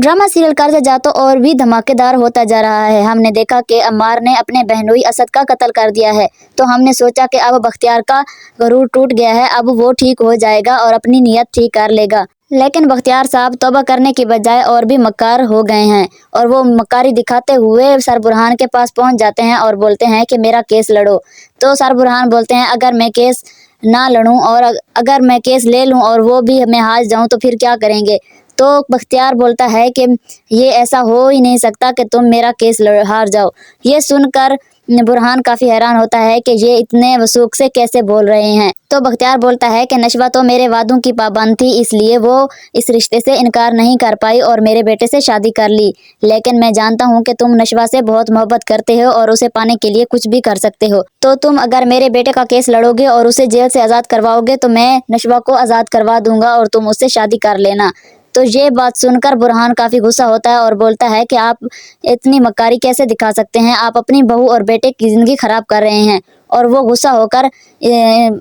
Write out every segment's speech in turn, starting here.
Drama serial कर्ज जातो और भी धमाकेदार होता जा रहा है। हमने देखा कि अम्मार ने अपने बहनोई असद का कत्ल कर दिया है, तो हमने सोचा कि अब बख्तियार का गरूर टूट गया है, अब वो ठीक हो जाएगा और अपनी नीयत ठीक कर लेगा। लेकिन बख्तियार साहब तौबा करने की बजाय और भी मक्कार हो गए हैं और वो मक्कारी दिखाते हुए सरबुरहान के पास पहुंच जाते हैं और बोलते हैं कि मेरा केस लड़ो। तो सरबुरहान बोलते हैं अगर मैं केस ना लड़ूं और अगर मैं केस ले लूं और वो भी मैं हार जाऊं तो फिर क्या करेंगे। तो बख्तियार बोलता है कि ये ऐसा हो ही नहीं सकता कि तुम मेरा केस हार जाओ। ये सुनकर बुरहान काफ़ी हैरान होता है कि ये इतने वसूख से कैसे बोल रहे हैं। तो बख्तियार बोलता है कि नशवा तो मेरे वादों की पाबंद थी, इसलिए वो इस रिश्ते से इनकार नहीं कर पाई और मेरे बेटे से शादी कर ली। लेकिन मैं जानता हूँ कि तुम नशवा से बहुत मोहब्बत करते हो और उसे पाने के लिए कुछ भी कर सकते हो। तो तुम अगर मेरे बेटे का केस लड़ोगे और उसे जेल से आज़ाद करवाओगे तो मैं नशवा को आज़ाद करवा दूंगा और तुम उससे शादी कर लेना। तो ये बात सुनकर बुरहान काफ़ी गुस्सा होता है और बोलता है कि आप इतनी मक्कारी कैसे दिखा सकते हैं, आप अपनी बहू और बेटे की ज़िंदगी ख़राब कर रहे हैं। और वो गुस्सा होकर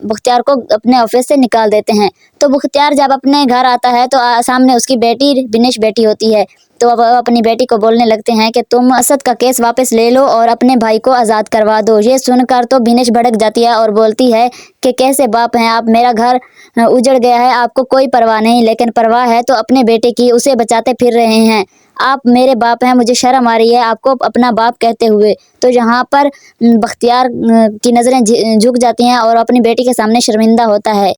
बख्तियार को अपने ऑफिस से निकाल देते हैं। तो बख्तियार जब अपने घर आता है तो सामने उसकी बेटी बिनिश बैठी होती है। तो अब अपनी बेटी को बोलने लगते हैं कि तुम असद का केस वापस ले लो और अपने भाई को आज़ाद करवा दो। ये सुनकर तो बिनिश भड़क जाती है और बोलती है कि कैसे बाप हैं आप, मेरा घर उजड़ गया है, आपको कोई परवाह नहीं, लेकिन परवाह है तो अपने बेटे की, उसे बचाते फिर रहे हैं। आप मेरे बाप हैं, मुझे शर्म आ रही है आपको अपना बाप कहते हुए। तो यहाँ पर बख्तियार की नज़रें झुक जाती हैं और अपनी बेटी के सामने शर्मिंदा होता है।